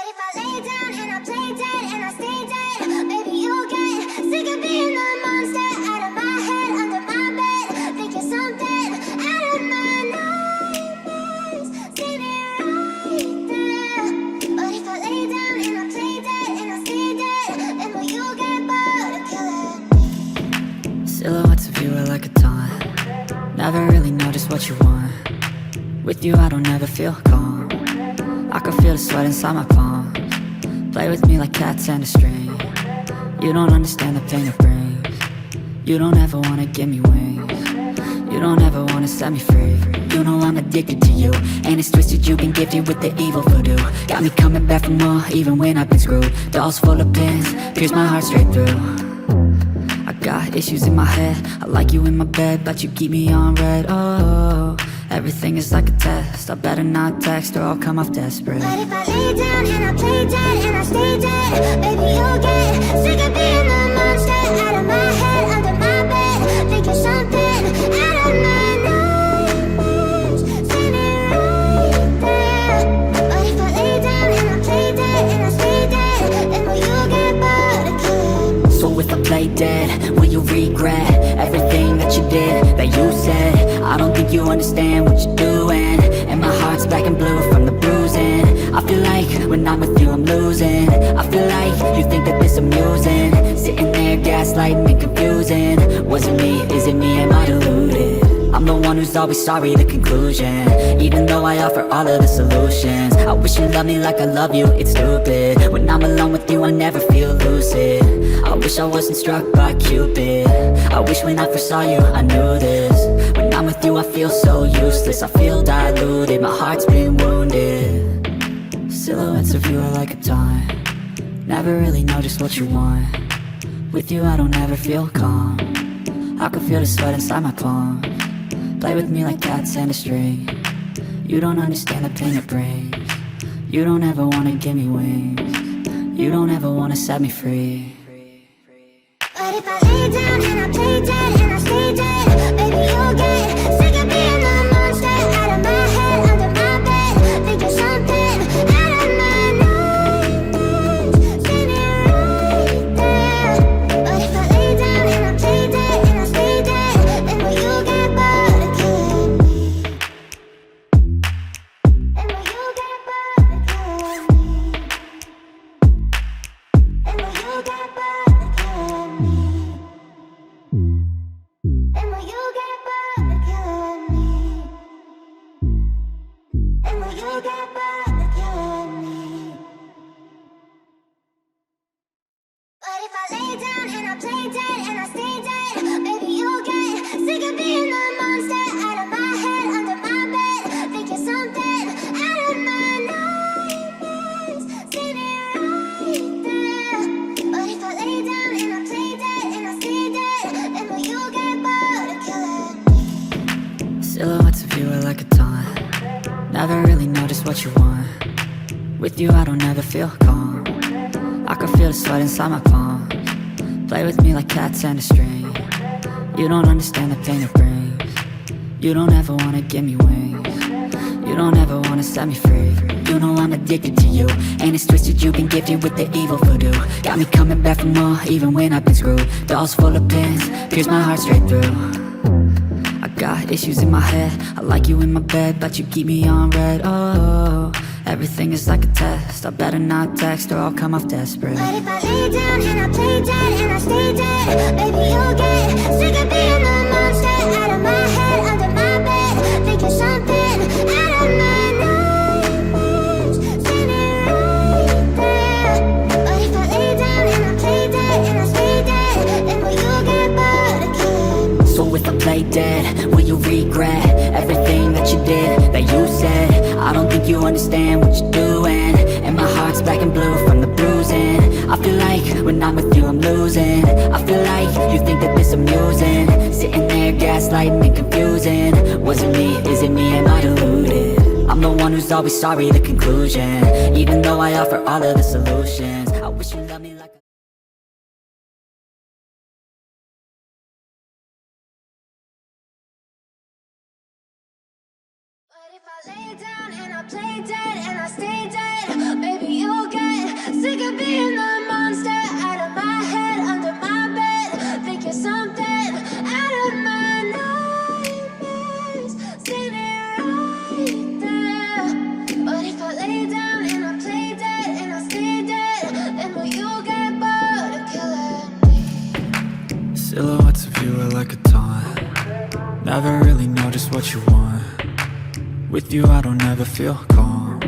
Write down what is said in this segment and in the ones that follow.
if I lay down and I play dead and I stay dead, maybe you'll get sick of being the monster out of my head, under my bed, thinking something out of my nightmares. See me right there. But if I lay down and I play dead and I stay dead, then will you get bored of killing me? Silhouettes of you are like a taunt. Never really know just what you want. With you I don't ever feel calm. I can feel the sweat inside my palms. Play with me like cats and a string. You don't understand the pain it brings. You don't ever wanna give me wings. You don't ever wanna set me free. You know I'm addicted to you, and it's twisted. You've been gifted with the evil voodoo. Got me coming back for more, even when I've been screwed. Dolls full of pins, pierce my heart straight through. I got issues in my head. I like you in my bed, but you keep me on red. Oh, everything is like a test. I better not text or I'll come off desperate. But if I lay down and I play dead and I stay dead, maybe you'll get sick of being the monster out of my head, under my bed, thinking something out of my nightmares. See me right there. But if I lay down and I play dead and I stay dead, then will you get bored of killing me? So if I play dead, will you regret everything that you did, that you said? I don't think you understand what you're doing, and my heart's black and blue from the bruising. I feel like when I'm with you I'm losing. I feel like you think that this amusing, sitting there gaslighting and confusing. Was it me? Is it me? Am I deluded? I'm the one who's always sorry, the conclusion, even though I offer all of the solutions. I wish you loved me like I love you, it's stupid. When I'm alone with you I never feel lucid. I wish I wasn't struck by Cupid. I wish when I first saw you I knew this. When I'm with you I feel so useless. I feel diluted, my heart's been wounded. Silhouettes of you are like a taunt. Never really know just what you want. With you I don't ever feel calm. I can feel the sweat inside my palms. Play with me like cats and a string. You don't understand the pain it brings. You don't ever wanna give me wings. You don't ever wanna set me free. But if I lay down and I play dead and I stay dead, maybe you'll get sick of being the monster out of my head, under my bed, thinking something out of my nightmares. See me right there. But if I lay down and I play dead and I stay dead, then will you get bored of killing me? Then will you get bored of killing me? Then will you get bored of killing me? And will you get bored of killing me? And will you get bored of killing me? But if I lay down and I play dead and I stay dead, maybe you'll get sick of being the monster out of my head, under my bed, thinking something out of my nightmares. See me right there. But if I lay down and I play dead and I stay dead, then will you get bored of killing me? Silhouettes of you are like a taunt. Never really know just what you want. With you I don't ever feel calm. I can feel the sweat inside my palms. Play with me like cats and a string. You don't understand the pain it brings. You don't ever wanna give me wings. You don't ever wanna set me free. You know I'm addicted to you, and it's twisted. You've been gifted with the evil voodoo. Got me coming back for more, even when I've been screwed. Dolls full of pins, pierce my heart straight through. I got issues in my head. I like you in my bed, but you keep me on red. Oh, everything is like a test. I better not text or I'll come off desperate. But if I lay down and I play dead and I stay dead, maybe you'll get sick of being the monster out of my head, under my bed, thinking something out of my nightmares. See me right there. But if I lay down and I play dead and I stay dead, then will you get bored of killing me? So if I play dead, will you regret everything that you did, that you said? I don't think you understand what you're doing, and my heart's black and blue from the bruising. I feel like when I'm with you I'm losing. I feel like you think that this amusing, sitting there gaslighting and confusing. Was it me? Is it me? Am I deluded? I'm the one who's always sorry, the conclusion, even though I offer all of the solutions. I wish you loved me like But if I lay down and I play dead and I stay dead, baby you'll get Never really know just what you want. With you I don't ever feel calm.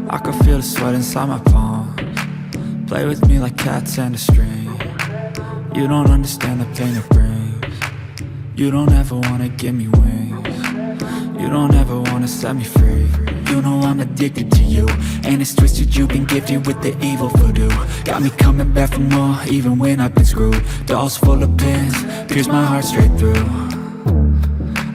I can feel the sweat inside my palms. Play with me like cats and a string. You don't understand the pain it brings. You don't ever wanna give me wings. You don't ever wanna set me free. You know I'm addicted to you, and it's twisted, you've been gifted with the evil voodoo. Got me coming back for more, even when I've been screwed. Dolls full of pins, pierce my heart straight through.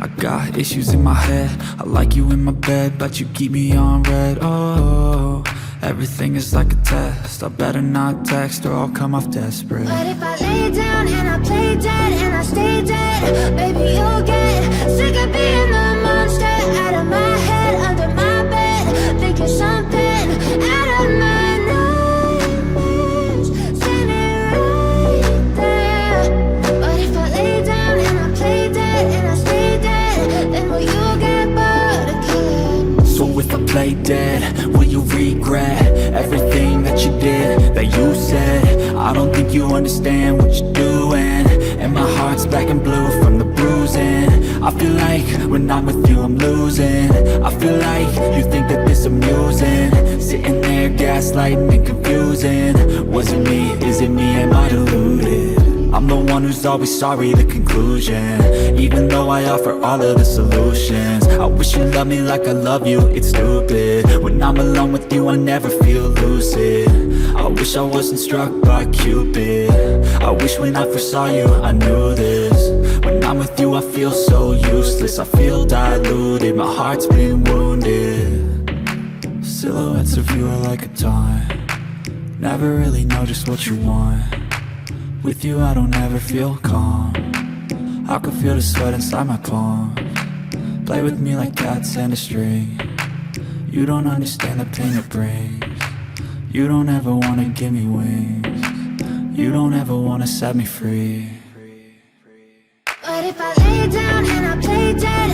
I got issues in my head, I like you in my bed, but you keep me on red. Oh, everything is like a test, I better not text or I'll come off desperate. But if I lay down and I play dead and I stay dead, baby you'll get sick of being the monster out of my head, under my bed, thinking something out of my nightmares, standing right there. But if I lay down and I play dead and I stay dead, then will you get bored again? So if I play dead, will you regret everything that you did, that you said? I don't think you understand what you're doing, and my heart's black and blue from the bruising. I feel like when I'm with you I'm losing. I feel like you think that this amusing, sitting there gaslighting and confusing. Was it me? Is it me? Am I deluded? I'm the one who's always sorry, the conclusion, even though I offer all of the solutions. I wish you loved me like I love you, it's stupid. When I'm alone with you I never feel lucid. I wish I wasn't struck by Cupid. I wish when I first saw you I knew this. When I'm with you I feel so useless, I feel diluted, my heart's been wounded. Silhouettes of you are like a taunt. Never really know just what you want. With you I don't ever feel calm. I can feel the sweat inside my palms. Play with me like cats and a string. You don't understand the pain it brings. You don't ever wanna give me wings. You don't ever wanna set me free. But if I lay down and I play dead